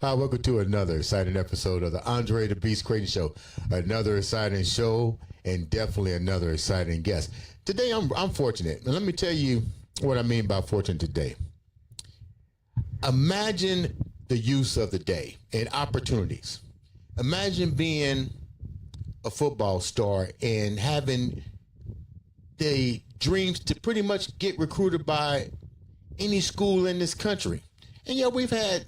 Hi, welcome to another exciting episode of the Andre The Beast Crayton Show. Another exciting show and definitely another exciting guest. Today, I'm fortunate. And let me tell you what I mean by fortunate today. Imagine the use of the day and opportunities. Imagine being a football star and having the dreams to pretty much get recruited by any school in this country. And yeah, we've had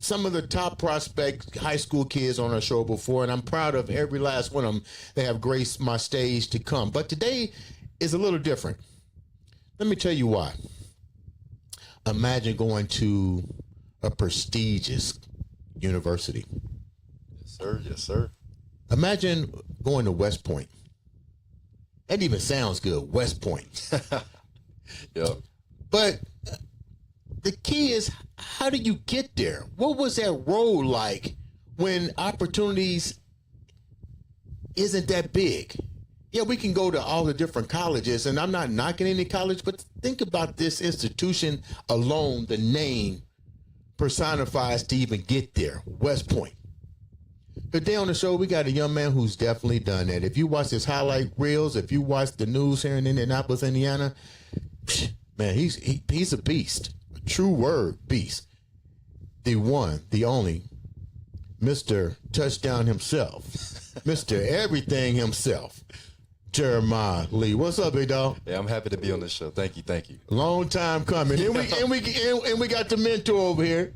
some of the top prospect high school kids on our show before, and I'm proud of every last one of them that have graced my stage to come. But today is a little different. Let me tell you why. Imagine going to a prestigious university. Yes, sir. Yes, sir. Imagine going to West Point. That even sounds good, West Point. Yeah. But the key is, how do you get there? What was that road like when opportunities isn't that big? Yeah, we can go to all the different colleges, and I'm not knocking any college, but think about this institution alone, the name personifies to even get there, West Point. Today on the show, we got a young man who's definitely done that. If you watch his highlight reels, if you watch the news here in Indianapolis, Indiana, man, he's a beast. A true word, beast. The one, the only, Mr. Touchdown himself, Mr. Everything himself, Jeremiah Lee. What's up, big dog? Yeah, I'm happy to be on this show. Thank you. Long time coming. And we got the mentor over here.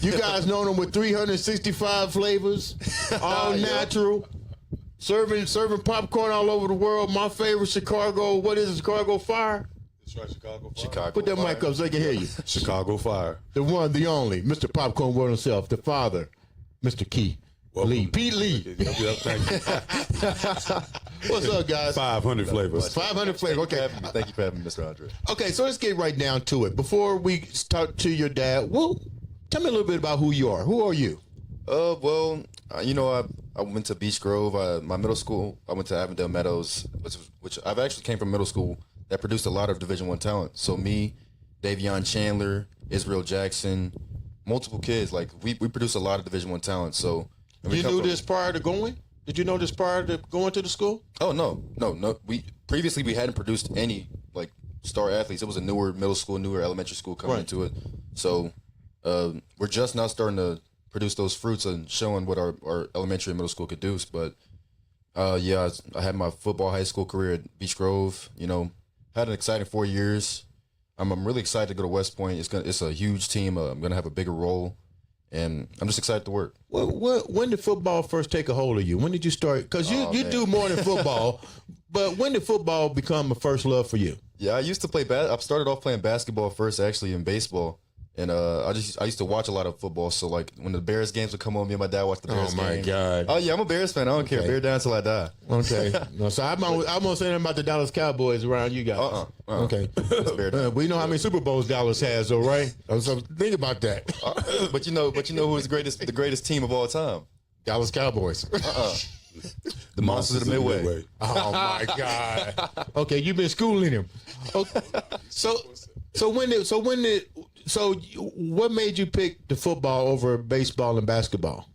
You guys know him with 365 flavors, all natural, serving popcorn all over the world. My favorite, Chicago. What is it, Chicago Fire? That's right, Chicago Fire. Chicago. Put that mic up so they can hear you. Chicago Fire. The one, the only, Mr. Popcorn World himself, the father, Mr. Key. Lee. Pete Lee. Yep, thank you. What's up, guys? 500 flavors. 500 flavors. Okay. Thank you for having me, Mr. Andre. Okay, so let's get right down to it. Before we talk to your dad, well, tell me a little bit about who you are. Who are you? I went to Beach Grove. My middle school, I went to Avondale Meadows, which I've actually came from middle school that produced a lot of Division I talent. So me, Davion Chandler, Israel Jackson, multiple kids. Like we produced a lot of Division I talent. So You knew this prior to going? Did you know this prior to going to the school? Oh no. We hadn't produced any like star athletes. It was a newer middle school, newer elementary school coming into it. So we're just now starting to produce those fruits and showing what our elementary and middle school could do. But I had my football high school career at Beach Grove. Had an exciting 4 years. I'm really excited to go to West Point. It's a huge team. I'm gonna have a bigger role, and I'm just excited to work. When did football first take a hold of you? When did you start? Because you do more than football, but when did football become a first love for you? Yeah, I used to play. I started off playing basketball first, actually, in baseball. And I used to watch a lot of football. So like when the Bears games would come on, me and my dad watched the Bears game. Oh my God! Oh yeah, I'm a Bears fan. I don't care. Bear down till I die. Okay. No, so I'm gonna say about the Dallas Cowboys around you guys. Okay. Bear down. We know how many Super Bowls Dallas has, though, right? So think about that. But you know who's the greatest team of all time? Dallas Cowboys. The Monsters of the Midway. Oh my God. Okay, you've been schooling him. Okay. So what made you pick the football over baseball and basketball?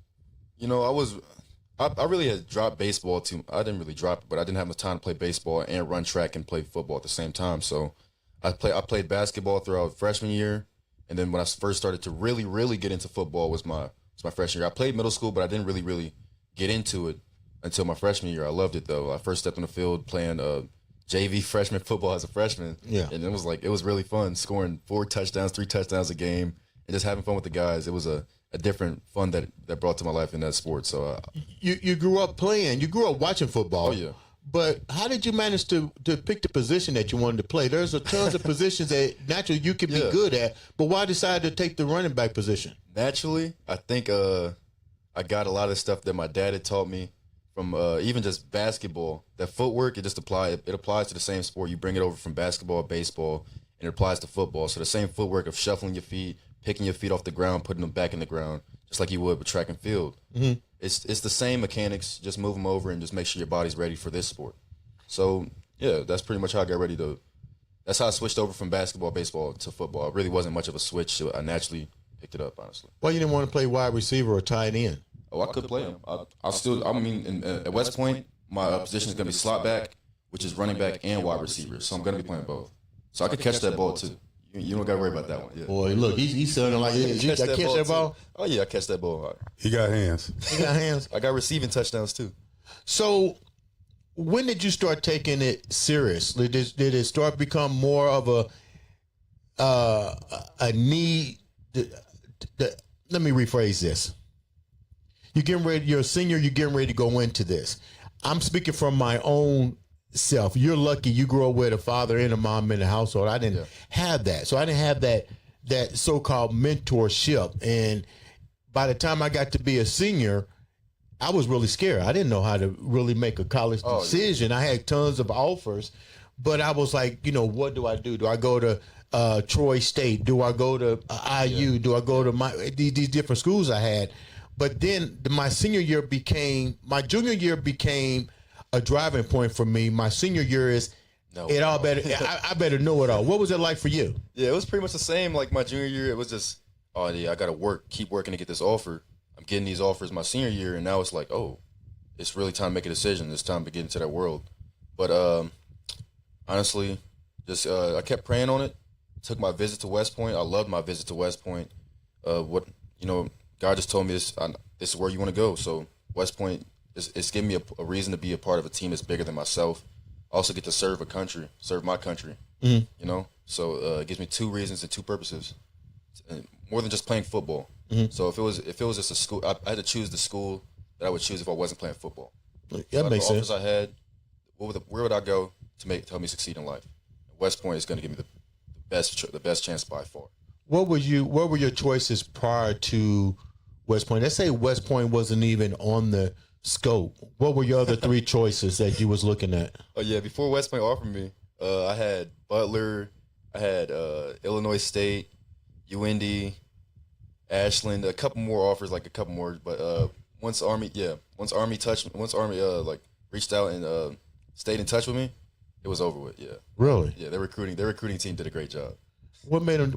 I really had dropped baseball too. I didn't really drop it, but I didn't have much time to play baseball and run track and play football at the same time. So I played basketball throughout freshman year, and then when I first started to really get into football was my freshman year. I played middle school, but I didn't really get into it until my freshman year. I loved it though. I first stepped on the field playing JV freshman football as a freshman. Yeah. And it was really fun scoring 3 touchdowns a game, and just having fun with the guys. It was a different fun that brought to my life in that sport. So you grew up playing. You grew up watching football. Oh yeah. But how did you manage to pick the position that you wanted to play? There's a tons of positions that naturally you could be good at, but why decide to take the running back position? Naturally, I think I got a lot of stuff that my dad had taught me from even just basketball. That footwork, it applies to the same sport. You bring it over from basketball, baseball, and it applies to football. So the same footwork of shuffling your feet, picking your feet off the ground, putting them back in the ground, just like you would with track and field. Mm-hmm. It's the same mechanics, just move them over and just make sure your body's ready for this sport. So, yeah, that's pretty much how I got ready to – that's how I switched over from basketball, baseball to football. It really wasn't much of a switch. I naturally picked it up, honestly. Well, you didn't want to play wide receiver or tight end. Oh, I could play him. At West Point, my position is going to be slot back, which is running back and wide receiver. So I'm going to be playing both. So I could catch that ball too. You don't got to worry about that one. Yeah. Boy, look, he's sounding like you catch that ball. Oh yeah, I catch that ball. He got hands. He got hands. I got receiving touchdowns too. So, when did you start taking it seriously? Did it start become more of a need? Let me rephrase this. You're a senior. You're getting ready to go into this. I'm speaking from my own self. You're lucky you grew up with a father and a mom in the household. I didn't have that, so I didn't have that so-called mentorship. And by the time I got to be a senior, I was really scared. I didn't know how to really make a college decision. I had tons of offers, but I was like, what do I do? Do I go to Troy State? Do I go to IU? Do I go to these different schools I had? But then my junior year became a driving point for me. My senior year is I better know it all. What was it like for you? Yeah, it was pretty much the same. Like my junior year, it was just, I got to keep working to get this offer. I'm getting these offers my senior year, and now it's like, it's really time to make a decision. It's time to get into that world. But honestly, just I kept praying on it. Took my visit to West Point. I loved my visit to West Point. God just told me this is where you want to go. So West Point it's giving me a reason to be a part of a team that's bigger than myself. I also get to serve my country. Mm-hmm. So it gives me two reasons and two purposes, and more than just playing football. Mm-hmm. So if it was just a school, I had to choose the school that I would choose if I wasn't playing football. That makes sense. The offers I had, where would I go to help me succeed in life? West Point is going to give me the best chance by far. What were your choices prior to West Point? Let's say West Point wasn't even on the scope. What were your other three choices that you was looking at? Oh yeah, before West Point offered me, I had Butler, I had Illinois State, UND, Ashland, a couple more offers, but once Army reached out and stayed in touch with me, it was over with. Yeah. Really? Yeah, their recruiting team did a great job. What made them?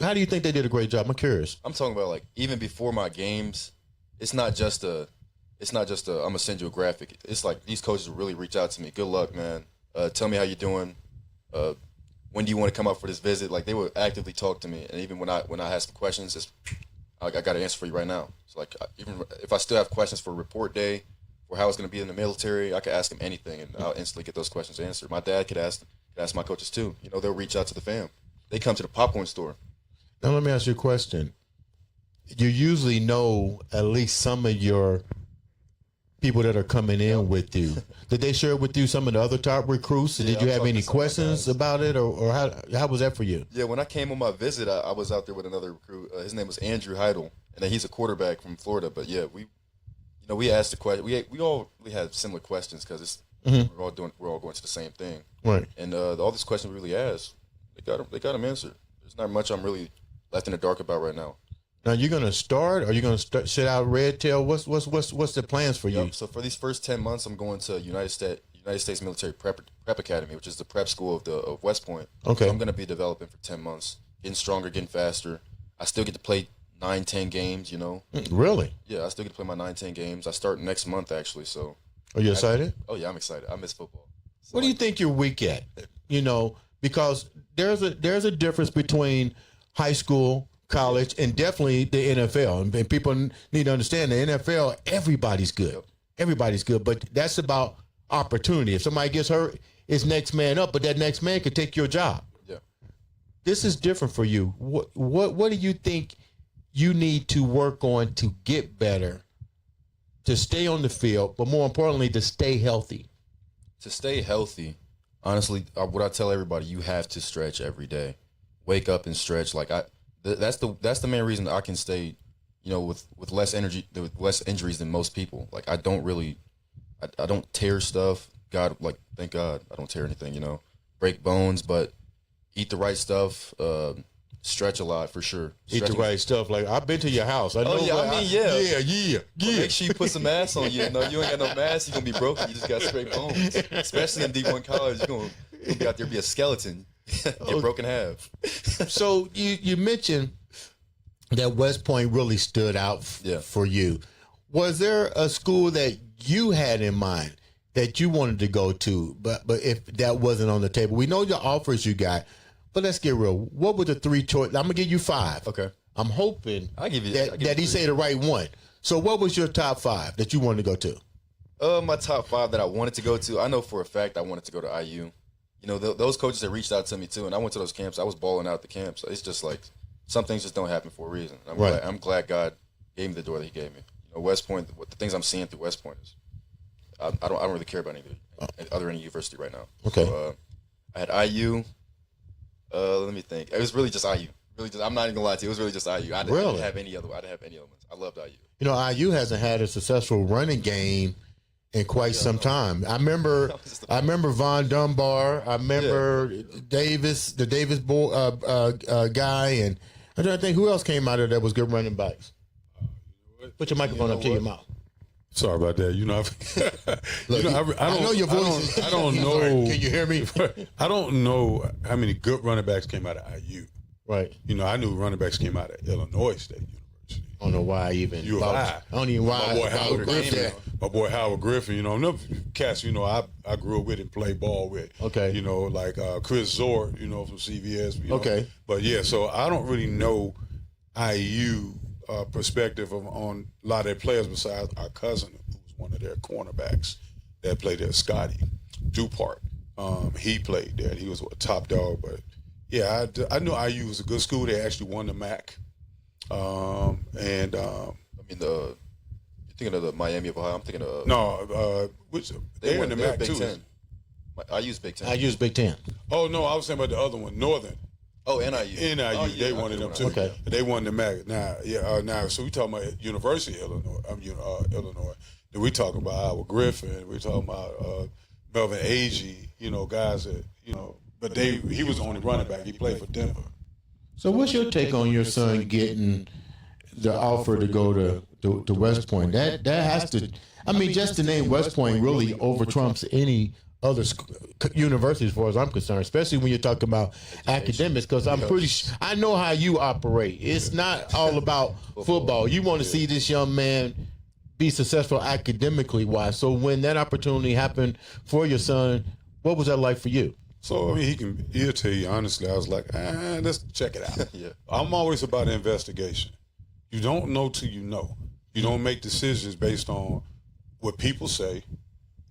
How do you think they did a great job? I'm curious. I'm talking about even before my games, it's not just I'm gonna send you a graphic. It's like these coaches really reach out to me. Good luck, man. Tell me how you're doing. When do you want to come up for this visit? Like they would actively talk to me, and even when I had some questions, I got an answer for you right now. So even if I still have questions for report day, or how it's gonna be in the military, I could ask them anything, and I'll instantly get those questions answered. My dad could ask my coaches too. They'll reach out to the fam. They come to the popcorn store. Now let me ask you a question. You usually know at least some of your people that are coming in with you. Did they share with you some of the other top recruits? Did you have any questions about it, or how was that for you? Yeah, when I came on my visit, I was out there with another recruit. His name was Andrew Heidel, and he's a quarterback from Florida. But yeah, we asked the question. We all had similar questions because we're all going to the same thing. Right. And all these questions we really asked, they got them answered. There's not much I'm really left in the dark about right now. Now you're gonna start, or are you gonna sit out red tail? What's the plans for you? So for these first 10 months, I'm going to United States Military Prep Academy, which is the prep school of West Point. Okay. So I'm gonna be developing for 10 months, getting stronger, getting faster. I still get to play 9-10 games. Really? Yeah, I still get to play my 9-10 games. I start next month actually. So. Are you excited? Oh yeah, I'm excited. I miss football. So what do you think you're weak at? Because there's a difference between high school, college, and definitely the NFL. And people need to understand the NFL, everybody's good. Yep. Everybody's good, but that's about opportunity. If somebody gets hurt, it's next man up, but that next man could take your job. Yeah. This is different for you. What do you think you need to work on to get better, to stay on the field, but more importantly, to stay healthy? To stay healthy, honestly, what I tell everybody, you have to stretch every day. Wake up and stretch. That's the main reason I can stay, with less energy, with less injuries than most people. I don't tear stuff. Thank God, I don't tear anything. Break bones, but eat the right stuff. Stretch a lot for sure. Eat the right stuff. I've been to your house. I know. Yeah. Make sure you put some mass on you. You ain't got no mass, you're gonna be broken. You just got straight bones. Especially in D1 college, you're gonna be out there be a skeleton. Get broken half. So you mentioned that West Point really stood out Yeah. for you. Was there a school that you had in mind that you wanted to go to, but if that wasn't on the table? We know the offers you got, but let's get real. What were the 3 choices? I'm gonna give you 5. Okay. I'm hoping I'll give you that he say the right one. So what was your top 5 that you wanted to go to? My top 5 that I wanted to go to, I know for a fact I wanted to go to IU. You know, those coaches that reached out to me too, and I went to those camps. I was balling out at the camps. So it's just like some things just don't happen for a reason. I'm glad God gave me the door that He gave me. You know, West Point, the things I'm seeing through West Point is, I don't really care about any university right now. Okay. So, I had IU. Let me think. It was really just IU. I'm not even gonna lie to you. It was really just IU. I didn't have any other. I didn't have any other ones. I loved IU. You know, IU hasn't had a successful running game in quite some time. I remember Von Dunbar. I remember Davis, the Davis guy, and I'm trying to think who else came out of there that was good running backs. Put your microphone up to your mouth. Sorry about that. You know, Look, I know your voice. I don't know. Can you hear me? I don't know how many good running backs came out of IU. Right. You know, I knew running backs came out of Illinois State University. I don't know why I even. U of I. I don't even why. My boy Howard Griffin. that. My boy Howard Griffin. You know, another cats. You know, I grew up with and played ball with. Okay. You know, like Chris Zort. You know, from CVS. You know. Okay. But yeah, so I don't really know IU perspective on a lot of their players besides our cousin, who was one of their cornerbacks that played there, Scotty Dupart. He played there. He was a top dog. But yeah, I knew IU was a good school. They actually won the MAC. I mean, you're thinking of the Miami of Ohio. I'm thinking of which they won the MAC Big too. Ten. I use Big Ten. I use Big Ten. Oh no, I was saying about the other one, Northern. Oh, NIU. NIU, Oh, yeah, they wanted them too. Okay. They won the MAC. Now, so we talking about University of Illinois. Illinois. Then we talking about Howard Griffin. We talking about Melvin Agee. You know, guys that but he was the only running back. He played for Denver. So what's your take on your son getting the offer to go to West Point? That has to. I mean, just the name West Point really over trumps any other universities, as far as I'm concerned, especially when you're talking about academics, because I'm pretty I know how you operate. It's not all about football. You want to see this young man be successful academically wise. So when that opportunity happened for your son, what was that like for you? So I mean, he'll tell you honestly. I was like, let's check it out. Yeah. I'm always about investigation. You don't know till you know. You don't make decisions based on what people say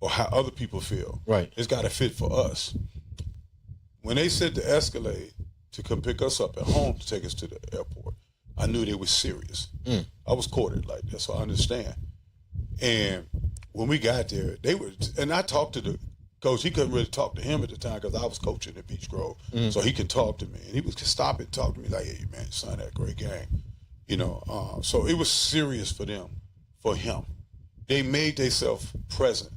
or how other people feel. Right. It's got to fit for us. When they sent the Escalade to come pick us up at home to take us to the airport, I knew they were serious. I was courted like that, so I understand. And when we got there, and I talked to the coach. He couldn't really talk to him at the time because I was coaching at Beach Grove, so he can talk to me. And he would stop and talk to me like, "Hey, man, your son had a great game." You know, so it was serious for them, for him. They made themselves present.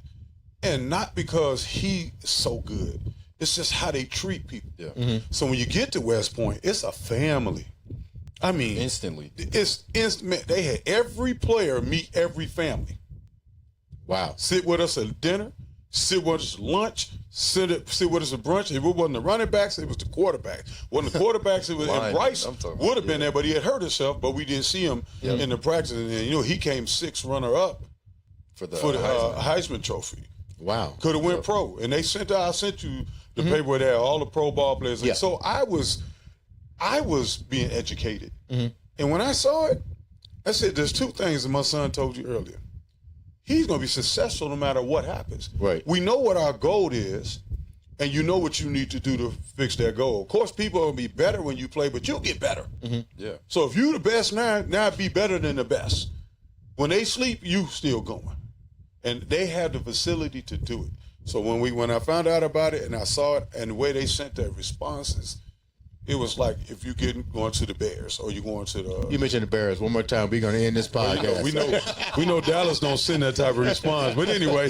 And not because he's so good. It's just how they treat people. Yeah. So when you get to West Point, it's a family. I mean, Instantly. It's instant. They had every player meet every family. Wow. Sit with us at dinner, sit with us at lunch, sit with us at brunch. If it wasn't the running backs, it was the quarterbacks. Wasn't the quarterbacks, it was and Bryce would have been there, but he had hurt himself, but we didn't see him in the practice. And he came 6th runner-up For the Heisman Trophy. Wow. Could have went pro. And I sent you the paper where they had all the pro ball players. Yeah. And so I was being educated. And when I saw it, I said, there's 2 things that my son told you earlier. He's going to be successful no matter what happens. Right. We know what our goal is, and you know what you need to do to fix that goal. Of course, people will be better when you play, but you'll get better. Yeah. So if you're the best now be better than the best. When they sleep, you still going. And they have the facility to do it. So when I found out about it and I saw it and the way they sent their responses, it was like if you're going to the Bears or you're going to the. You mentioned the Bears. One more time, we're going to end this podcast. We know Dallas don't send that type of response. But anyway,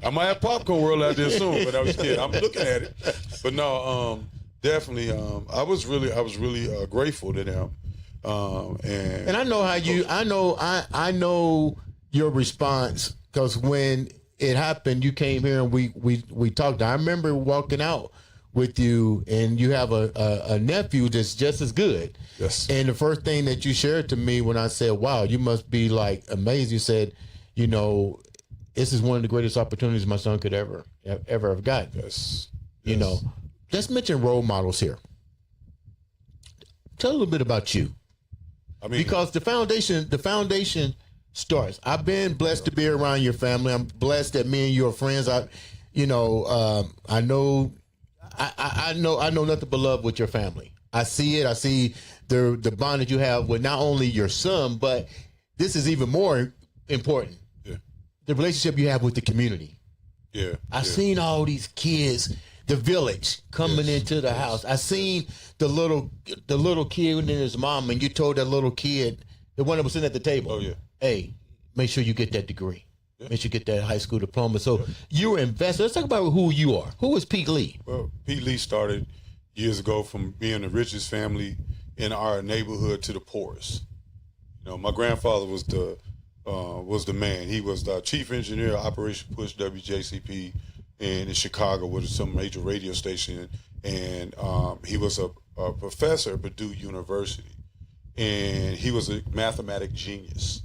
I might have Popcorn World out there soon. But I was kidding. I'm looking at it. But no, definitely, I was really grateful to them. And I know how you. I know your response because when it happened, you came here and we talked. I remember walking out with you, and you have a nephew that's just as good. Yes. And the first thing that you shared to me when I said, wow, you must be like amazed, you said, you know, this is one of the greatest opportunities my son could ever have gotten. Yes. You know, let's mention role models here. Tell a little bit about you. I mean, Because the foundation starts. I've been blessed to be around your family. I'm blessed that me and you are friends. I know nothing but love with your family. I see it. I see the bond that you have with not only your son, but this is even more important. Yeah. The relationship you have with the community. Yeah. I've seen all these kids, the village coming into the house. I seen the little kid and his mom, and you told that little kid, the one that was sitting at the table, Oh, yeah. hey, make sure you get that degree. Yeah. Make sure you get that high school diploma. So you were invested. Let's talk about who you are. Who is Pete Lee? Well, Pete Lee started years ago from being the richest family in our neighborhood to the poorest. You know, my grandfather was the man. He was the chief engineer of Operation Push WJCP in Chicago, which is some major radio station, and he was a professor at Purdue University, and he was a mathematic genius.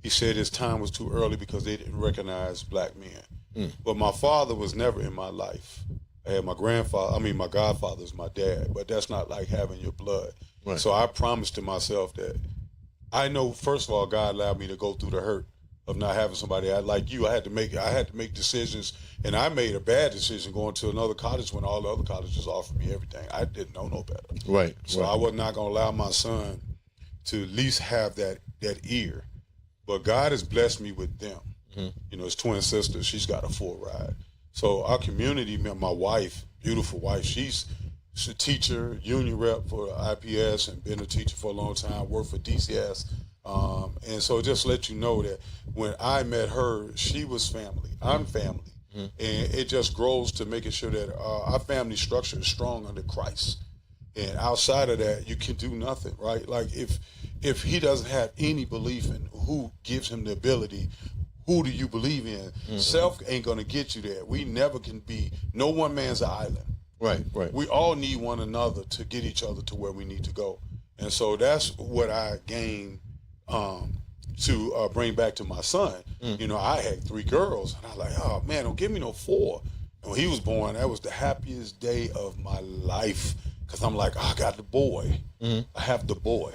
He said his time was too early because they didn't recognize black men. But my father was never in my life. I had my godfather is my dad, but that's not like having your blood. Right. So I promised to myself that I know, first of all, God allowed me to go through the hurt of not having somebody like you. I had to make decisions, and I made a bad decision going to another college when all the other colleges offered me everything. I didn't know no better. Right. So I was not going to allow my son to at least have that ear. But God has blessed me with them. Mm-hmm. You know, his twin sister, she's got a full ride. So our community, my wife, beautiful wife, she's a teacher, union rep for IPS, and been a teacher for a long time, worked for DCS. And so just let you know that when I met her, she was family. I'm family. Mm-hmm. And it just grows to making sure that our family structure is strong under Christ. And outside of that, you can do nothing, right? Like if he doesn't have any belief in who gives him the ability, who do you believe in? Mm-hmm. Self ain't going to get you there. We never can be, no one man's an island. Right. We all need one another to get each other to where we need to go. And so that's what I gained to bring back to my son. You know, I had 3 girls, and I was like, oh, man, don't give me no 4. And when he was born, that was the happiest day of my life, because I'm like, I got the boy. Mm-hmm. I have the boy.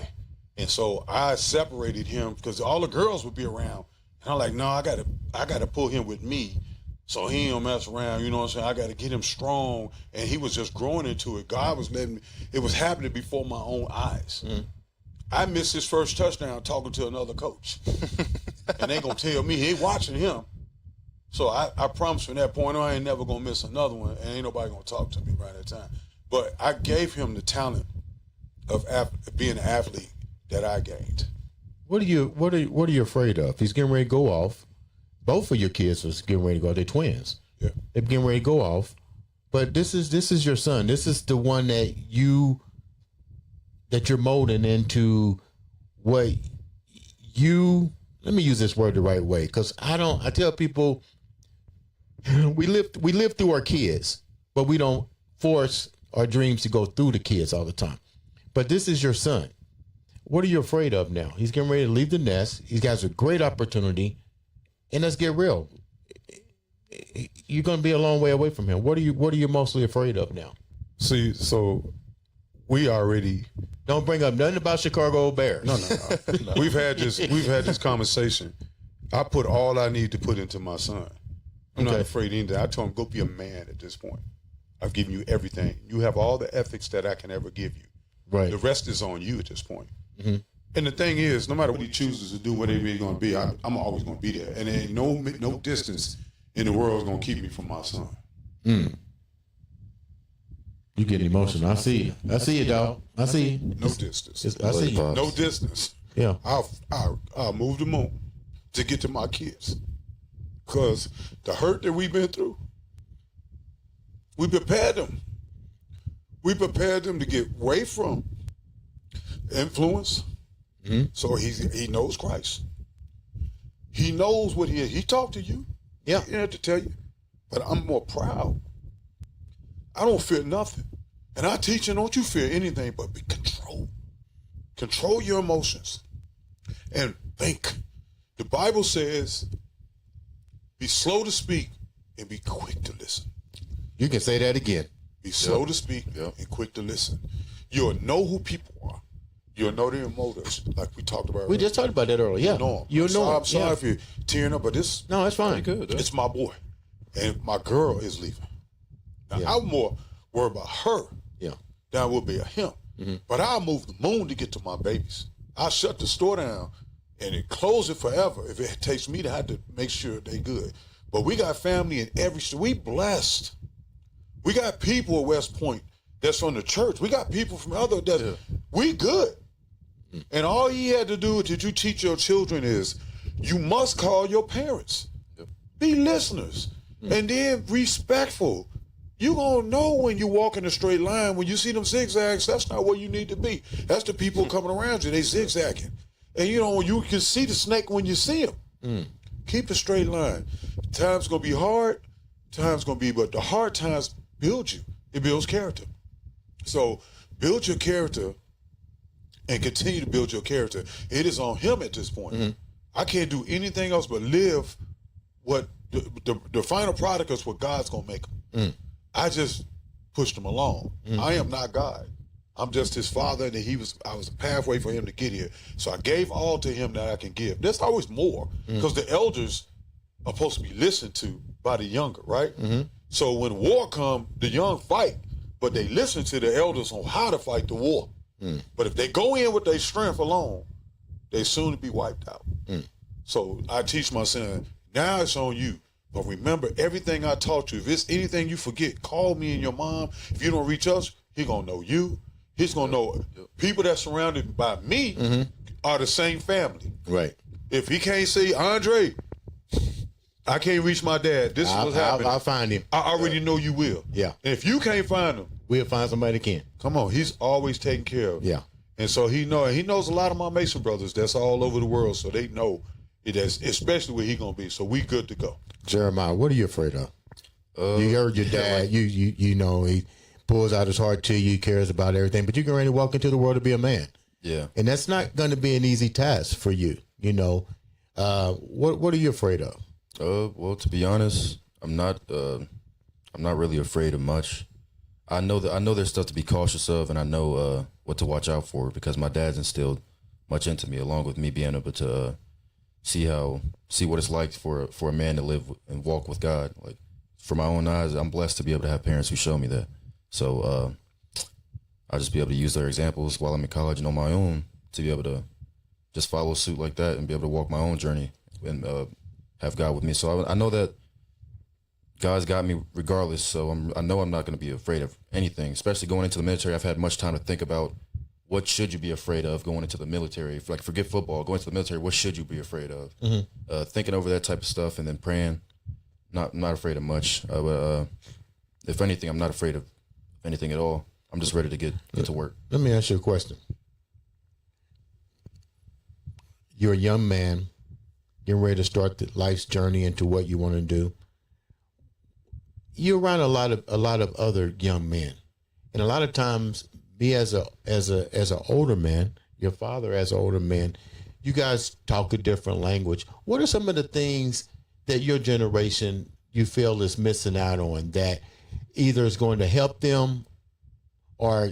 And so I separated him because all the girls would be around. And I'm like, no, I gotta pull him with me so he don't mess around. You know what I'm saying? I got to get him strong. And he was just growing into it. God was letting me, it was happening before my own eyes. Mm-hmm. I missed his first touchdown talking to another coach. And they going to tell me he ain't watching him. So I promised from that point on I ain't never going to miss another one. And ain't nobody going to talk to me right at that time. But I gave him the talent of being an athlete that I gained. What are you afraid of? He's getting ready to go off. Both of your kids are getting ready to go. They're twins. Yeah. They're getting ready to go off. But this is your son. This is the one that you're molding into what you, let me use this word the right way, because I tell people we live through our kids, but we don't force our dreams to go through the kids all the time. But this is your son. What are you afraid of now? He's getting ready to leave the nest. He has a great opportunity. And let's get real. You're going to be a long way away from him. What are you mostly afraid of now? See, so we already don't bring up nothing about Chicago Bears. No. We've had this conversation. I put all I need to put into my son. I'm not afraid of anything. I told him, go be a man at this point. I've given you everything. You have all the ethics that I can ever give you. Right. The rest is on you at this point. Mm-hmm. And the thing is, no matter what he chooses to do, whatever he's going to be, I'm always going to be there. And there ain't no distance in the world is going to keep me from my son. Mm. You get emotional. I see you, dog. I see you. No distance. I see you. No distance. Yeah. I'll move the moon to get to my kids. Because the hurt that we've been through, we prepared them. We prepared them to get away from influence. Mm-hmm. So he knows Christ. He knows what he is. He talked to you. Yeah. He didn't have to tell you. But I'm more proud. I don't fear nothing. And I teach you, don't you fear anything but be controlled. Control your emotions and think. The Bible says, be slow to speak and be quick to listen. You can say that again. Be slow to speak and quick to listen. You'll know who people are. You'll know their motives, like we talked about. We just talked about that earlier. Yeah, You'll know. I'm sorry if you're tearing up, but this. No, it's fine. Good. It's my boy, and my girl is leaving. Now I'm more worried about her than I would be of him. But I'll move the moon to get to my babies. I'll shut the store down and it close it forever if it takes me to have to make sure they good. But we got family in every store. We blessed. We got people at West Point that's from the church. We got people from other we good. And all you had to do that you teach your children is you must call your parents. Be listeners. And then respectful. You gonna know when you walk in a straight line, when you see them zigzags, that's not where you need to be. That's the people coming around you, they zigzagging. And you can see the snake when you see him. Keep a straight line. Time's gonna be hard, but the hard times build you. It builds character. So build your character and continue to build your character. It is on him at this point. I can't do anything else but live what the final product is what God's gonna make them. I just pushed him along. I am not God. I'm just his father, and I was a pathway for him to get here. So I gave all to him that I can give. There's always more, because the elders are supposed to be listened to by the younger, right? So when war come, the young fight, but they listen to the elders on how to fight the war. But if they go in with their strength alone, they soon to be wiped out. So I teach my son, now it's on you. But remember everything I taught you. If it's anything you forget, call me and your mom. If you don't reach us, he gonna know you. He's gonna know people that's surrounded by me are the same family. Right. If he can't say, Andre, I can't reach my dad. This is what's happening. I'll find him. I already know you will. Yeah. And if you can't find him, we'll find somebody that can. Come on, he's always taken care of. Yeah. And so he knows a lot of my Mason brothers that's all over the world, so they know it is, especially where he gonna be. So we good to go. Jeremiah, what are you afraid of? You heard your dad. You know he pulls out his heart to you, cares about everything, but you're getting ready to walk into the world to be a man. Yeah. And that's not going to be an easy task for you. You know, what are you afraid of? Well, to be honest, I'm not really afraid of much. I know there's stuff to be cautious of, and I know what to watch out for, because my dad's instilled much into me, along with me being able to see what it's like for a man to live and walk with God. Like, for my own eyes, I'm blessed to be able to have parents who show me that. So I'll just be able to use their examples while I'm in college and on my own to be able to just follow suit like that and be able to walk my own journey and have God with me. So I know that God's got me regardless. So I know I'm not going to be afraid of anything, especially going into the military. I've had much time to think about what should you be afraid of going into the military. Like, forget football, going to the military, what should you be afraid of? Thinking over that type of stuff and then praying. Not afraid of much. But if anything, I'm not afraid of anything at all. I'm just ready to get to work. Let me ask you a question. You're a young man, getting ready to start life's journey into what you want to do. You're around a lot of other young men, and a lot of times, me as an older man, your father as an older man, you guys talk a different language. What are some of the things that your generation you feel is missing out on that either is going to help them or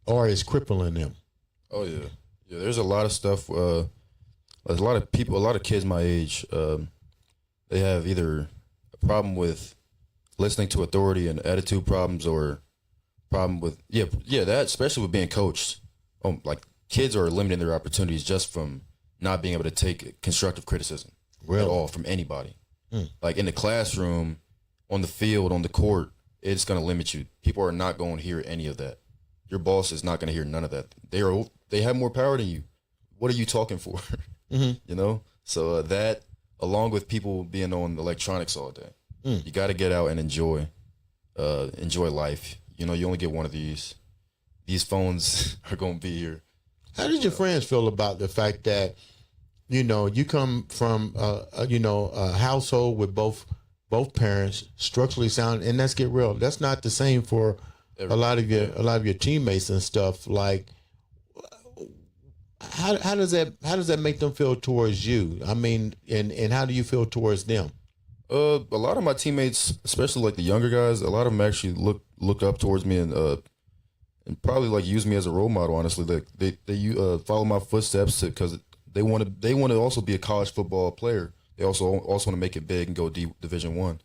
is crippling them? Oh yeah. There's a lot of stuff. There's a lot of people, a lot of kids my age. They have either a problem with listening to authority and attitude problems, or problem with that, especially with being coached. Like, kids are limiting their opportunities just from not being able to take constructive criticism at all from anybody. Like, in the classroom, on the field, on the court, it's going to limit you. People are not going to hear any of that. Your boss is not going to hear none of that. They have more power than you. What are you talking for? You know? So that, along with people being on electronics all day, you got to get out and enjoy life. You know, you only get one of these. These phones are going to be here. How did your friends feel about the fact that, you know, you come from, a household with both both parents, structurally sound, and let's get real. That's not the same for a lot of your teammates and stuff. Like, how does that make them feel towards you? I mean, and how do you feel towards them? A lot of my teammates, especially like the younger guys, a lot of them actually look up towards me and probably like use me as a role model. Honestly, like they follow my footsteps because they want to also be a college football player. They also want to make it big and go Division I.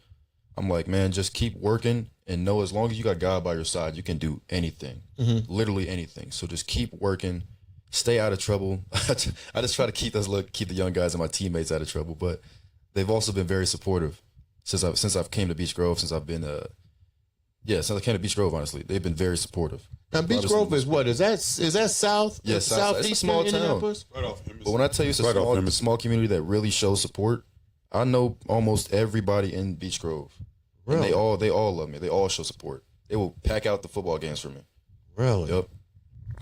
I'm like, man, just keep working and know as long as you got God by your side, you can do anything, literally anything. So just keep working, stay out of trouble. I just try to keep the young guys and my teammates out of trouble, but they've also been very supportive since I've came to Beach Grove. Since I came to Beach Grove, honestly, they've been very supportive. Now, Beach Grove is what? Is that south? Yeah, southeast. It's a small town. Right off Emerson. But when I tell you it's a small community that really shows support, I know almost everybody in Beach Grove. Really? And they all love me. They all show support. They will pack out the football games for me. Really? Yep.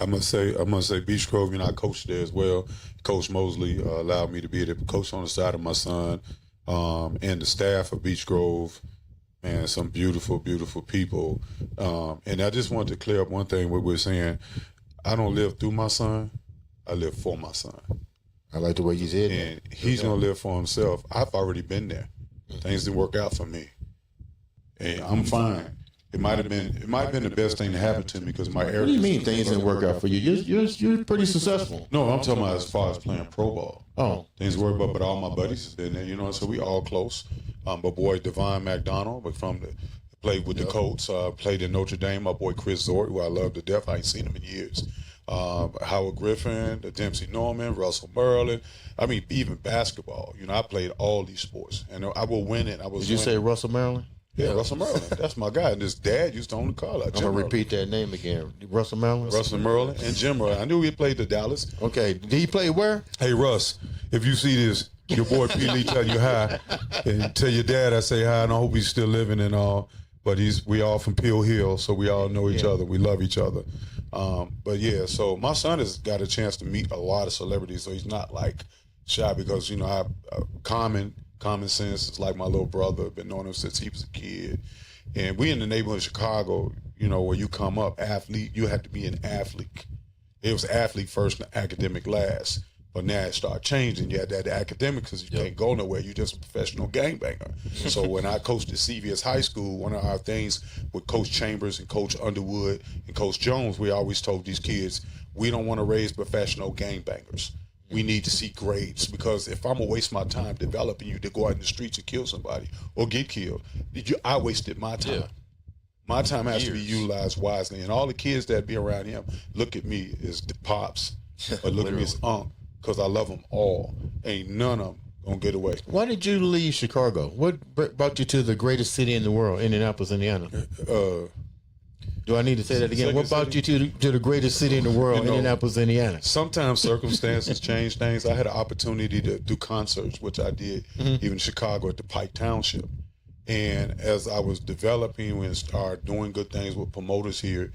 I must say, Beach Grove. I coached there as well. Coach Mosley allowed me to be the coach on the side of my son, and the staff of Beach Grove. Man, some beautiful, beautiful people. And I just wanted to clear up one thing. What we're saying, I don't live through my son. I live for my son. I like the way you said and that. He's gonna live for himself. I've already been there. Things didn't work out for me, and I'm fine. It might have been the best thing to happen to me because my area. What do you mean things didn't work out for you? You're pretty successful. No, I'm talking about as far as playing pro ball. Oh, things work out, but all my buddies have been there. So we all close. My boy Devon McDonald, but played with the Colts. Played in Notre Dame. My boy Chris Zort, who I love to death. I ain't seen him in years. Howard Griffin, Dempsey Norman, Russell Merlin. I mean, even basketball. I played all these sports, and I will win it. Did you say Russell Merlin? Yeah, Russell Merlin. That's my guy. And his dad used to own the car lot. I'm going to repeat that name again. Russell Merlin? Russell Merlin and Jim Merlin. I knew he played the Dallas. Okay. Did he play where? Hey, Russ, if you see this, your boy P. Lee tell you hi. And tell your dad I say hi, and I hope he's still living and all. But we all from Peel Hill, so we all know each other. We love each other. But, yeah, so my son has got a chance to meet a lot of celebrities, so he's not, like, shy because, Common Sense is like my little brother. Been knowing him since he was a kid. And we in the neighborhood of Chicago, where you come up, athlete, you have to be an athlete. It was athlete first and academic last. But now it started changing. You had that academic because you can't go nowhere. You're just a professional gangbanger. So when I coached at CVS High School, one of our things with Coach Chambers and Coach Underwood and Coach Jones, we always told these kids, we don't want to raise professional gangbangers. We need to see grades because if I'm going to waste my time developing you to go out in the streets and kill somebody or get killed, I wasted my time. Yeah. My time has to be utilized wisely. And all the kids that be around him look at me as the pops or look at me as unc because I love them all. Ain't none of them going to get away. Why did you leave Chicago? What brought you to the greatest city in the world, Indianapolis, Indiana? Do I need to say that again? What brought you to the greatest city in the world, Indianapolis, Indiana? Sometimes circumstances change things. I had an opportunity to do concerts, which I did even in Chicago at the Pike Township. And as I was developing and started doing good things with promoters here,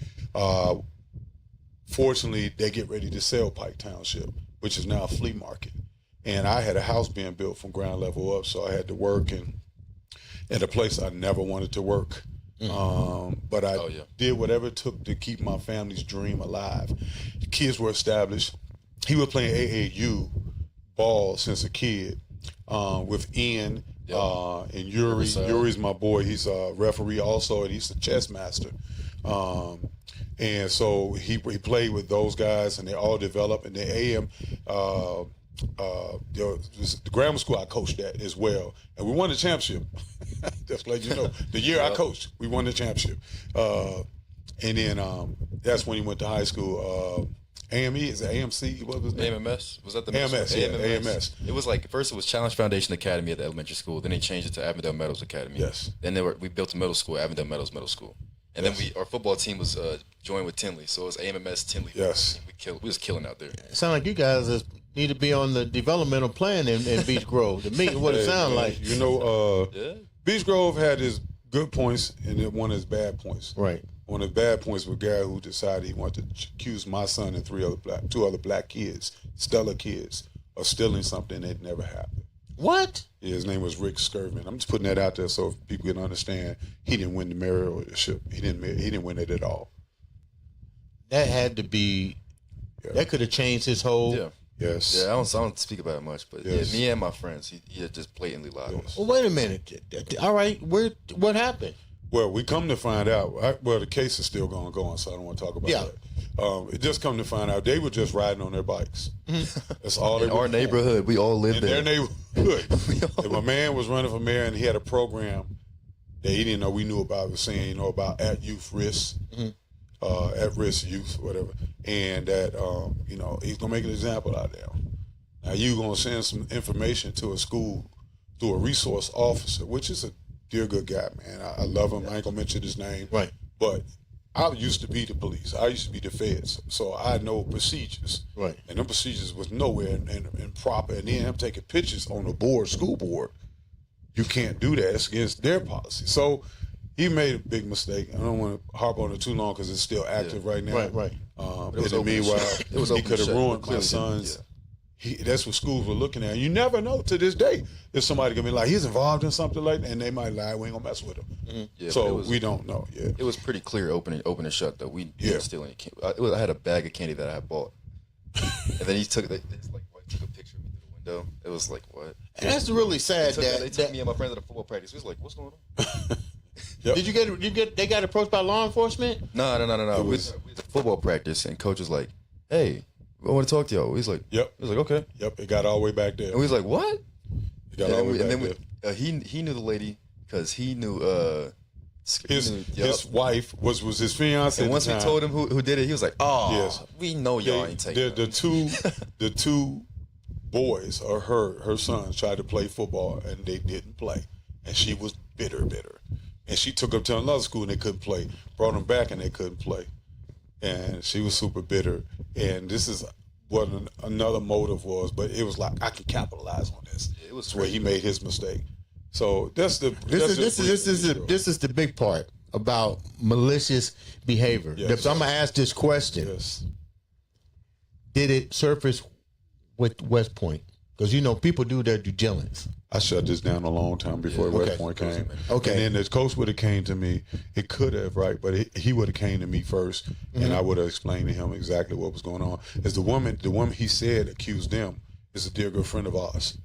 fortunately, they get ready to sell Pike Township, which is now a flea market. And I had a house being built from ground level up, so I had to work at a place I never wanted to work. But I did whatever it took to keep my family's dream alive. The kids were established. He was playing AAU ball since a kid with Ian and Yuri. Yuri's my boy. He's a referee also, and he's a chess master. And so he played with those guys, and they all developed. And the AM, the grammar school I coached at as well, and we won the championship. Just to let you know, the year I coached, we won the championship. And then that's when he went to high school. AME, is it AMC? What was it? AMS? Was that the AMS? Yeah, AMS. It was like, first it was Challenge Foundation Academy at the elementary school. Then they changed it to Avondale Meadows Academy. Yes. Then we built a middle school, Avondale Meadows Middle School. And then our football team was joined with Tinley. So it was AMS Tinley. Yes. We was killing out there. It sounds like you guys need to be on the developmental plan in Beach Grove. To me, what it sounds like. Beach Grove had its good points and then one of its bad points. Right. One of the bad points was a guy who decided he wanted to accuse my son and two other black kids, stellar kids, of stealing something that never happened. What? Yeah, his name was Rick Skirvin. I'm just putting that out there so people can understand. He didn't win the mayoralship. He didn't win it at all. That had to be. Yeah. That could have changed his whole. Yeah. Yes. Yeah, I don't speak about it much, but Yes. yeah, me and my friends, he had just blatantly lied on us. Well, wait a minute. All right, what happened? Well, we come to find out. The case is still going on, so I don't want to talk about that. It just come to find out they were just riding on their bikes. That's all they In were our doing. neighborhood, we all lived In there. their neighborhood. And my man was running for mayor, and he had a program that he didn't know we knew about. He was saying, about at youth risk, at risk youth, whatever, and that he's gonna make an example out of them. Now you gonna send some information to a school through a resource officer, which is a dear good guy, man. I love him. I ain't gonna mention his name, Right? But I used to be the police. I used to be the feds, so I know procedures. Right. And them procedures was nowhere in proper. And then I'm taking pictures on the board, school board. You can't do that. It's against their policy. So he made a big mistake. I don't want to harp on it too long because it's still active right now. Right. And in the meanwhile, he could have ruined my son's. That's what schools were looking at. You never know to this day if somebody gonna be like, he's involved in something like that, and they might lie. We ain't gonna mess with him. Yeah, So we don't know. Yeah. It was pretty clear, open and shut, though. We didn't steal any candy. I had a bag of candy that I had bought, and then he took a picture of me through the window. It was like, what? And that's really sad. They took me and my friends at a football practice. We was like, what's going on? Did you get? They got approached by law enforcement? No. We was at football practice, and coach was like, hey, I want to talk to y'all. He's like, Yep. He was like, okay. Yep. It got all the way back there. And we was like, what? It got all the way back there. He knew the lady because he knew his wife was his fiance. And once we told him who did it, he was like, "Oh, Yes. we know y'all ain't taking the two boys or her sons tried to play football and they didn't play, and she was bitter, and she took them to another school and they couldn't play. Brought them back and they couldn't play, and she was super bitter. And this is what another motive was, but it was like I can capitalize on this. It was where he made his mistake. So this is the big part about malicious behavior. Yes. So I'm gonna ask this question: Yes. Did it surface with West Point? Because people do their due diligence. I shut this down a long time before West Point came. Okay. And then the coach would have came to me. It could have, right? But he would have came to me first, and I would have explained to him exactly what was going on. As the woman he said accused them is a dear good friend of ours.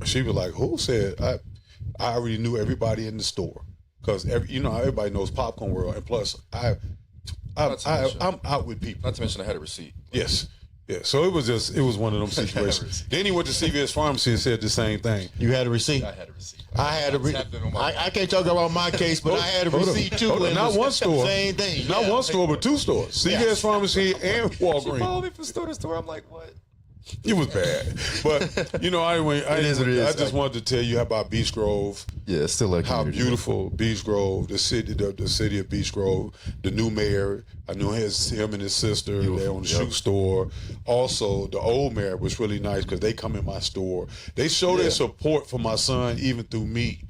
She was like, who said? I already knew everybody in the store because everybody knows Popcorn World, and plus I'm out with people. Not to mention I had a receipt. Yes. Yeah, so it was one of them situations. Then he went to CVS Pharmacy and said the same thing. You had a receipt? I had a receipt. I can't talk about my case, but I had a receipt too. Hold on. Not one store. Same thing. Not one store, but two stores. CVS Pharmacy and She Walgreens. followed me from store to store. I'm like, what? It was bad. But, I just wanted to tell you about Beach Grove. Yeah, it's still like How beautiful Beach Grove, the city of Beach Grove, the new mayor. I knew him and his sister. They own a shoe store. Also, the old mayor was really nice because they come in my store. They show their support for my son even through me,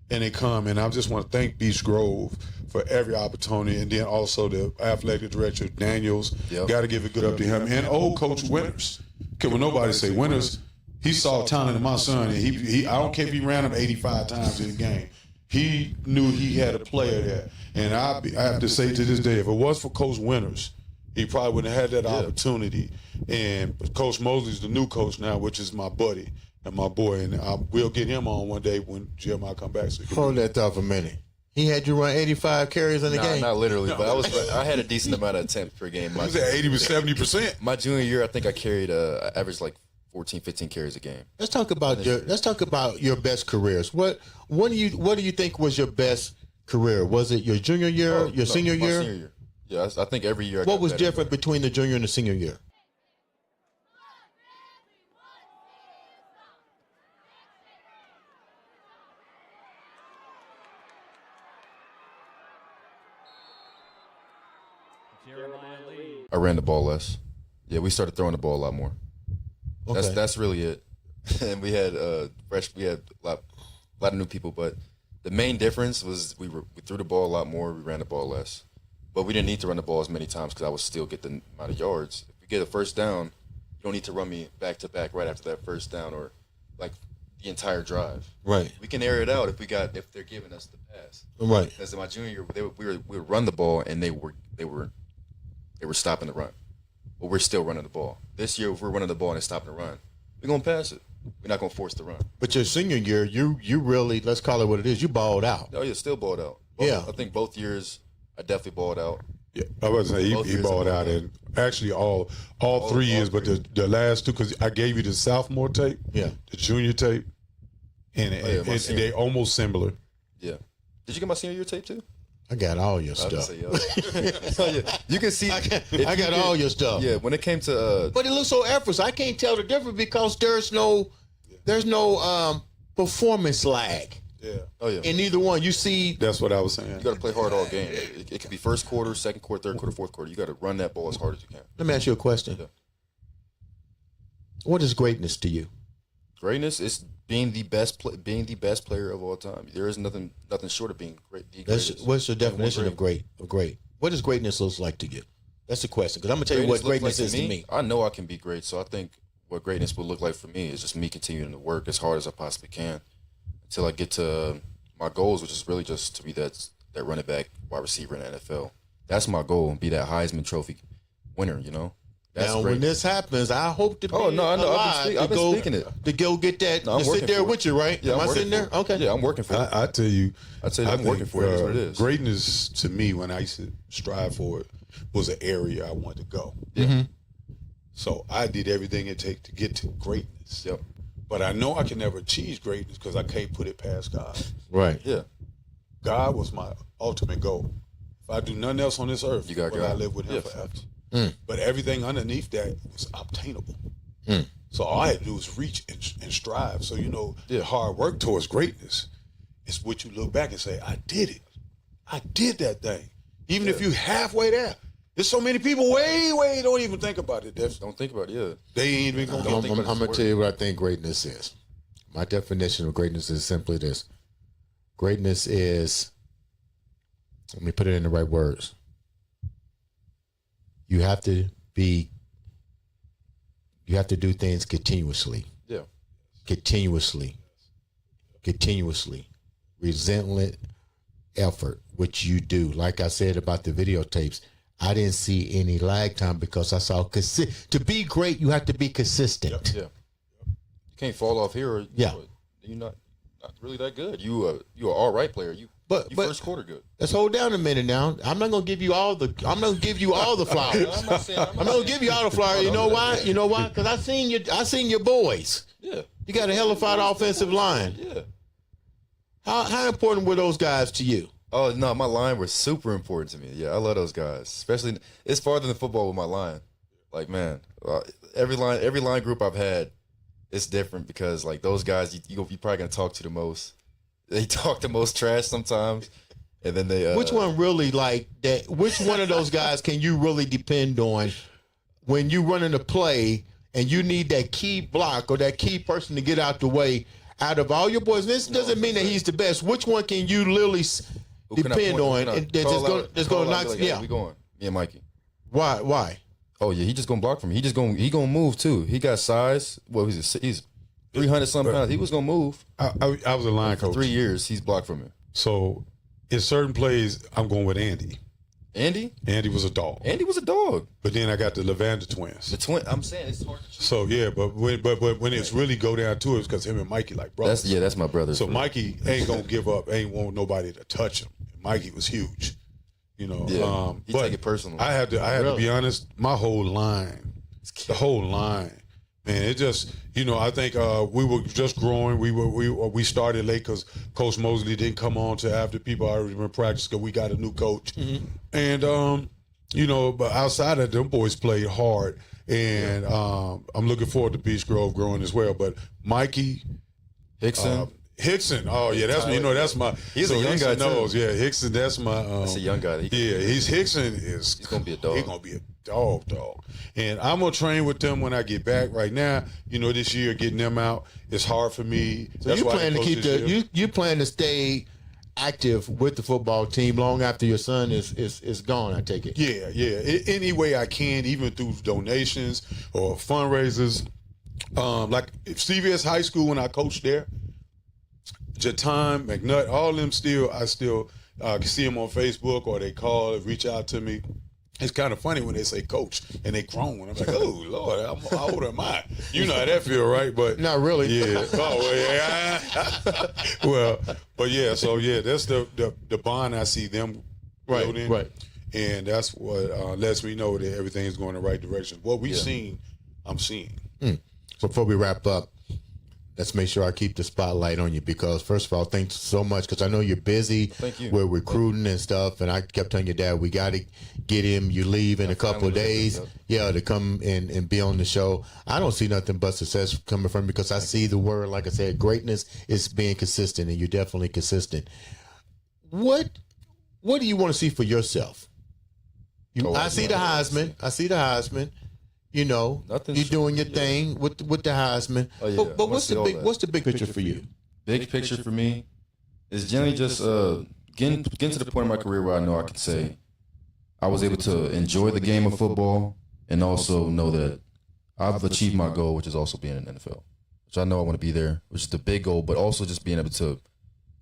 and they come. And I just want to thank Beach Grove for every opportunity, and then also the athletic director Daniels. Got to give it good up to him, and old coach Winters. Because when nobody say Winters, he saw talent in my son, and he I don't care if he ran him 85 times in the game. He knew he had a player there, and I have to say to this day, if it was for Coach Winters, he probably wouldn't have had that opportunity. And Coach Mosley's the new coach now, which is my buddy and my boy, and we'll get him on one day when Jeremiah come back. So hold that thought for a minute. He had you run 85 carries in the game? Not literally, but I had a decent amount of attempts per game. He was at 80 to 70%. My junior year, I think I carried average like 14, 15 carries a game. Let's talk about your best careers. What do you think was your best career? Was it your junior year, senior year? Senior year. Yeah, I think every year. What was different between the junior and the senior year? I ran the ball less. Yeah, we started throwing the ball a lot more. Okay. That's really it. And we had a lot of new people, but the main difference was we threw the ball a lot more. We ran the ball less, but we didn't need to run the ball as many times because I would still get the amount of yards. If you get a first down, you don't need to run me back to back right after that first down, or like the entire drive. Right. We can air it out if they're giving us the pass. Right. Because in my junior year, we would run the ball and they were stopping the run, but we're still running the ball. This year, if we're running the ball and it's stopping the run, we're gonna pass it. We're not gonna force the run. But your senior year, you really, let's call it what it is, you balled out. Oh yeah, still balled out. I think both years I definitely balled out. Yeah, I was gonna say he balled out, and actually all 3 years, but the last two, because I gave you the sophomore tape, Yeah. the junior tape, and they almost similar. Yeah. Did you get my senior year tape too? I got all your I was stuff. gonna say, yeah. You can see. I got all your stuff. Yeah, when it came to. But it looks so effortless. I can't tell the difference because there's no performance lag Yeah. Oh yeah. in either one. You see, That's what I was saying. You got to play hard all game. It could be first quarter, second quarter, third quarter, fourth quarter. You got to run that ball as hard as you can. let me ask you a question. Yeah. What is greatness to you? Greatness is being the best player of all time. There is nothing short of being great. The greatest. What's the definition of great? What does greatness look like to you? That's the question. Because I'm gonna tell you what greatness is to me. I know I can be great, so I think what greatness would look like for me is just me continuing to work as hard as I possibly can until I get to my goals, which is really just to be that running back, wide receiver in the NFL. That's my goal, and be that Heisman Trophy winner. You know. That's now, great. When this happens, I hope to be I know. alive I've been speaking it. to go get that. No, I'm to sit working there for with it. you, right? Yeah, Am I'm I sitting working there? for it. Okay. Yeah, I'm working for it. I tell you, I'm working for it. That's what it is. Greatness to me, when I used to strive for it, was an area I wanted to go. Mm-hmm. So I did everything it takes to get to greatness. Yep. But I know I can never achieve greatness because I can't put it past God. Right. Yeah. God was my ultimate goal. If I do nothing else on this earth, You got will God. I live with Him Yeah. forever? Mm. But everything underneath that was obtainable. Mm. So all I had to do was reach and strive. So, Yeah. the hard work towards greatness is what you look back and say, I did it. I did that thing. Even if you halfway there. There's so many people way don't even think about it. Don't think about it. Yeah. They ain't even going to I'm get think about going it. to tell you what I think greatness is. My definition of greatness is simply this. Greatness is, let me put it in the right words. You have to do things continuously. Yeah. Continuously. Relentless effort, which you do. Like I said about the videotapes, I didn't see any lag time because I saw to be great, you have to be consistent. Yeah. You can't fall off here. Yeah. You're not really that good. You're an all right player. You first quarter good. Let's hold down a minute now. I'm not gonna give you all the flowers. I'm not saying. I'm not gonna give you all the flowers. You know why? You know why? Because I seen your boys. Yeah. You got a hellified offensive line. Yeah. How important were those guys to you? Oh no, my line was super important to me. Yeah, I love those guys. Especially, it's farther than football with my line. Like, man, every line group I've had, it's different because like those guys, you're probably gonna talk to the most. They talk the most trash sometimes, and then they. Which one really like that? Which one of those guys can you really depend on when you running a play and you need that key block or that key person to get out the way? Out of all your boys, this doesn't mean that he's the best. Which one can you literally depend on? That's going to knock. Like, yeah, we going. Me and Mikey. Why? Oh yeah, he just gonna block for me. He gonna move too. He got size. Well, he's 300 something pounds. He was gonna move. I was a line For coach. 3 years, he's blocked for me. So in certain plays, I'm going with Andy. Andy was a dog. Andy was a dog. But then I got the Levander twins. The twin. I'm saying it's hard to choose. So yeah, but when it's really go down to it, it's because him and Mikey like brothers. That's my brother. So Mikey ain't gonna give up. Ain't want nobody to touch him. Mikey was huge, Yeah, he but take it personally. I had to be honest. My whole line, the whole line, man. It just I think we were just growing. We started late because Coach Mosley didn't come on till after people already been practice because we got a new coach, and but outside of them boys played hard, and I'm looking forward to Beach Grove growing as well. But Mikey. Hickson, oh yeah, that's my. He's a young Hickson guy knows, too. yeah, Hickson, that's my. That's a young guy. Hickson is. He's gonna be a dog. He's gonna be a dog, and I'm gonna train with them when I get back. Right now, this year getting them out, it's hard for me. So you plan to keep you plan to stay active with the football team long after your son is gone. I take it. Yeah. Any way I can, even through donations or fundraisers. Like CVS High School when I coached there, Jatan, McNutt, all of them I still see them on Facebook or they call, reach out to me. It's kind of funny when they say coach and they grown. I'm like, oh, Lord, how old am I? You know how that feel, right? But Not really. Yeah. Oh, well, yeah. Well, but yeah, so yeah, that's the bond I see them building. Right. And that's what lets me know that everything is going in the right direction. What we've seen, I'm seeing. Before we wrap up, let's make sure I keep the spotlight on you because, first of all, thanks so much because I know you're busy. Thank you. We're recruiting and stuff, and I kept telling your dad, we got to get him. You leave in a couple of days, to come and be on the show. I don't see nothing but success coming from him because I see the word, like I said, greatness is being consistent, and you're definitely consistent. What do you want to see for yourself? I see the Heisman. You know, you're doing your thing with the Heisman. Oh, yeah. But what's the big picture for you? Big picture for me is generally just getting to the point in my career where I know I can say I was able to enjoy the game of football and also know that I've achieved my goal, which is also being in the NFL. Which I know I want to be there, which is the big goal, but also just being able to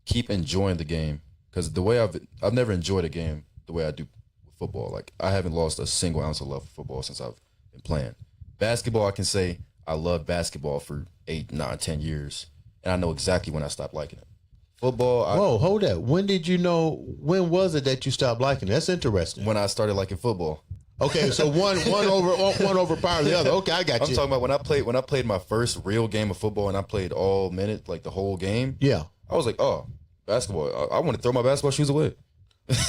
keep enjoying the game. Because the way I've never enjoyed a game the way I do with football. Like I haven't lost a single ounce of love for football since I've been playing. Basketball, I can say I loved basketball for 8, 9, 10 years. And I know exactly when I stopped liking it. Football. Whoa, hold that. When was it that you stopped liking it? That's interesting. When I started liking football. Okay, so one overpowered the other. Okay, I got you. I'm talking about when I played my first real game of football and I played all minute, like the whole game. Yeah. I was like, oh, basketball. I want to throw my basketball shoes away.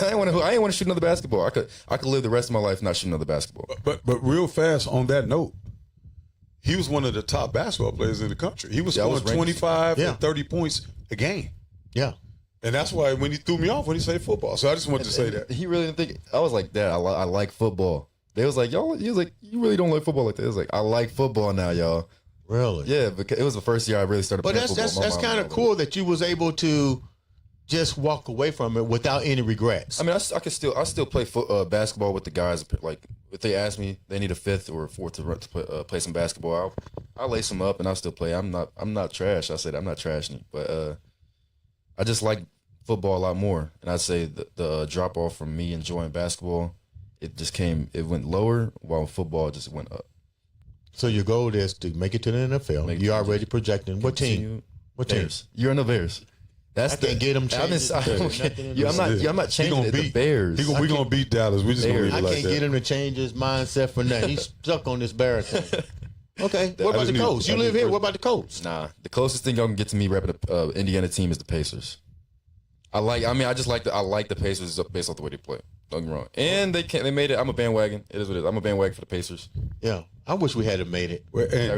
I ain't want to shoot another basketball. I could live the rest of my life not shooting another basketball. But real fast on that note, he was one of the top basketball players in the country. He was scoring 25 and 30 points a game. Yeah. And that's why when he threw me off when he said football. So I just wanted to say that. He really didn't think. I was like, Dad, I like football. They was like, y'all. He was like, you really don't like football like that. He was like, I like football now, y'all. Really? Yeah, because it was the first year I really started playing football. But that's kind of cool that you was able to just walk away from it without any regrets. I mean, I still play basketball with the guys. Like if they ask me, they need a fifth or a fourth to play some basketball. I'll lace them up and I'll still play. I'm not trash. I said I'm not trashing, but I just like football a lot more. And I'd say the drop off from me enjoying basketball, it went lower while football just went up. So your goal is to make it to the NFL. You're already projecting. What team? What team? You're in the Bears. I can't get them changed. I'm not changing it. The Bears. We're going to beat Dallas. We just going to leave it like that. I can't get him to change his mindset for nothing. He's stuck on this Bears thing. Okay. What about the Colts? You live here. What about the Colts? Nah. The closest thing y'all can get to me repping the Indiana team is the Pacers. I like the Pacers based off the way they play. Don't get me wrong. And they made it. I'm a bandwagon. It is what it is. I'm a bandwagon for the Pacers. Yeah. I wish we had made it.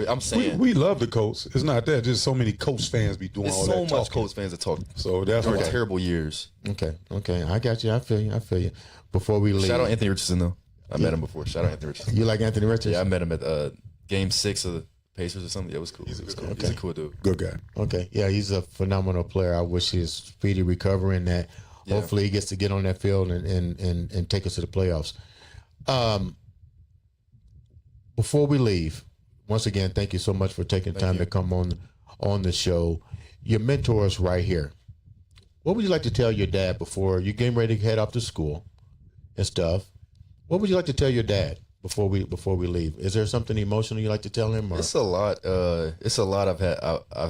I'm saying we love the Colts. It's not that. Just so many Colts fans be doing all that talking. So much Colts fans that talk. So that's why terrible years. Okay. I got you. I feel you. Before we leave, shout out Anthony Richardson though. I met him before. Shout out Anthony Richardson. You like Anthony Richardson? Yeah, I met him at Game 6 of the Pacers or something. Yeah, it was cool. He's a cool dude. Good guy. Okay. Yeah, he's a phenomenal player. I wish his speedy recovery and that. Yeah. Hopefully he gets to get on that field and take us to the playoffs. Before we leave, once again, thank you so much for taking time to come on the show. Your mentor is right here. What would you like to tell your dad before you getting ready to head off to school and stuff? What would you like to tell your dad before we leave? Is there something emotional you like to tell him? Or? It's a lot. It's a lot I've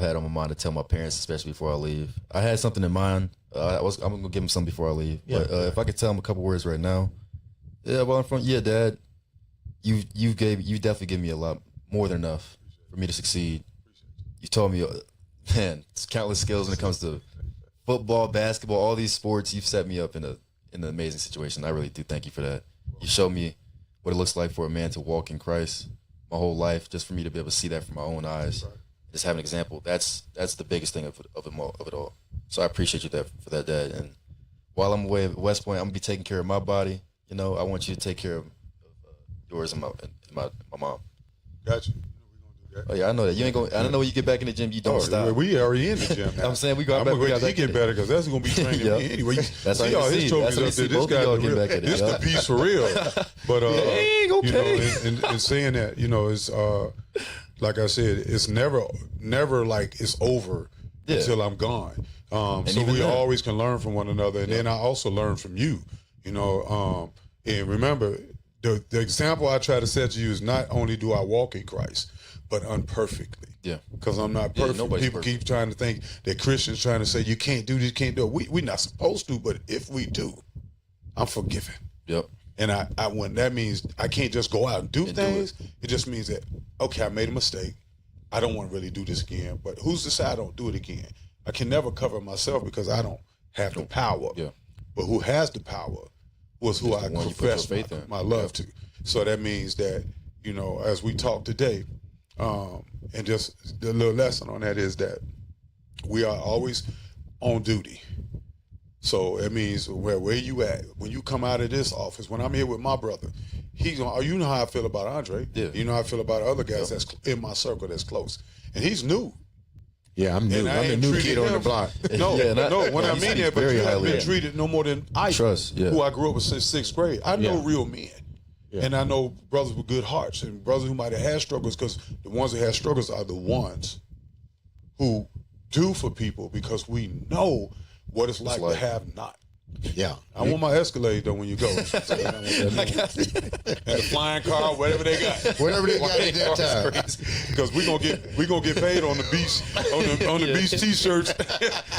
had on my mind to tell my parents, especially before I leave. I had something in mind. I'm gonna give him something before I leave. Yeah. But if I could tell him a couple words right now, Dad, you definitely give me a lot more than enough for me to succeed. You told me, man, it's countless skills when it comes to football, basketball, all these sports. You've set me up in an amazing situation. I really do thank you for that. You showed me what it looks like for a man to walk in Christ my whole life, just for me to be able to see that from my own eyes. Just have an example. That's the biggest thing of it all. So I appreciate you for that, Dad. And while I'm away at West Point, I'm gonna be taking care of my body. You know, I want you to take care of yours and my mom. Gotcha. Oh yeah, I know that. You ain't going. I don't know when you get back in the gym, you don't stop. We already in the gym. Now. I'm saying we got I'm back. gonna wait till he get better because that's gonna be training me anyway. That's see all his trophies up there. This guy, this the piece for real. But ain't gonna pay. and saying that, it's like I said, it's never like it's over until I'm gone. So we always can learn from one another, and then I also learn from you. You know, and remember, the example I try to set to you is not only do I walk in Christ, but unperfectly. Yeah. Because I'm not perfect. People keep trying to think that Christians trying to say you can't do this, can't do it. We're not supposed to, but if we do, I'm forgiven. Yep. And I when that means I can't just go out and do things. It just means that, okay, I made a mistake. I don't want to really do this again. But who's to say I don't do it again? I can never cover myself because I don't have the power. Yeah. But who has the power was who I profess my love to. So that means that, you know, as we talk today, and just the little lesson on that is that we are always on duty. So it means where you at when you come out of this office. When I'm here with my brother, you know how I feel about Andre. Yeah. You know how I feel about other guys that's in my circle that's close, and he's new. Yeah, I'm new. I'm the new kid on the block. No, when I mean that, but you haven't been treated no more than I trust. Yeah. Who I grew up with since 6th grade. I know real men. Yeah. And I know brothers with good hearts and brothers who might have had struggles, because the ones that have struggles are the ones who do for people, because we know what it's like to have not. Yeah. I want my Escalade though when you go. And the flying car, whatever they got. Whatever they got at that time. Because we gonna get paid on the beach on the beach t-shirts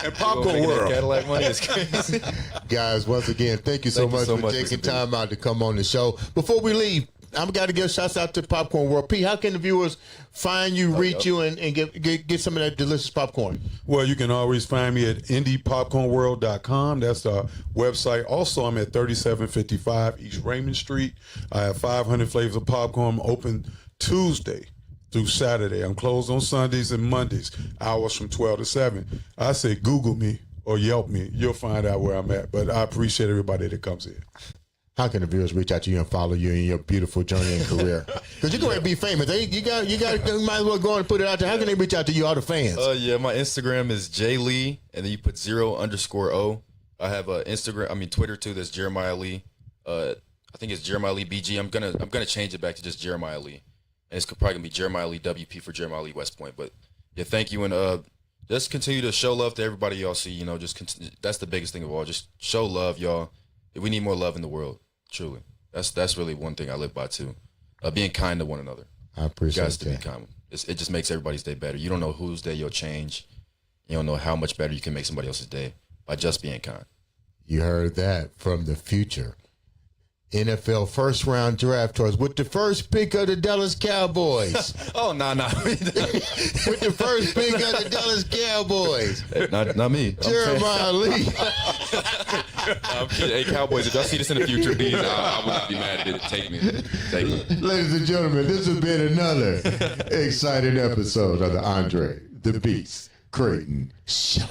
and Popcorn World. Cadillac money is crazy. Guys, once again, thank you so much for taking time out to come on the show. Before we leave, I've got to give shouts out to Popcorn World. P, how can the viewers find you, reach you, and get some of that delicious popcorn? Well, you can always find me at indiepopcornworld.com. That's our website. Also, I'm at 3755 East Raymond Street. I have 500 flavors of popcorn. I'm open Tuesday through Saturday. I'm closed on Sundays and Mondays, hours from 12 to 7. I say Google me or Yelp me. You'll find out where I'm at. But I appreciate everybody that comes in. How can the viewers reach out to you and follow you in your beautiful journey and career? Because you're going to be famous. You might as well go and put it out there. How can they reach out to you, all the fans? Yeah, my Instagram is jlee, and then you put 0_O. I have Twitter too. That's Jeremiah Lee. I think it's Jeremiah Lee BG. I'm gonna change it back to just Jeremiah Lee, and it's probably gonna be Jeremiah Lee WP for Jeremiah Lee West Point. But yeah, thank you, and just continue to show love to everybody y'all see. You know, that's the biggest thing of all. Just show love, y'all. We need more love in the world. Truly, that's really one thing I live by too. Being kind to one another. I appreciate that. You guys to be kind. It just makes everybody's day better. You don't know whose day you'll change. You don't know how much better you can make somebody else's day by just being kind. You heard that from the future NFL first-round draft choice with the first pick of the Dallas Cowboys. Oh, no. With the first pick of the Dallas Cowboys. Not me. Jeremiah Lee. I'm kidding. Hey, Cowboys, if y'all see this in the future, please, I would not be mad at it. Take me. Ladies and gentlemen, this has been another exciting episode of the Andre The Beast Crayton Show.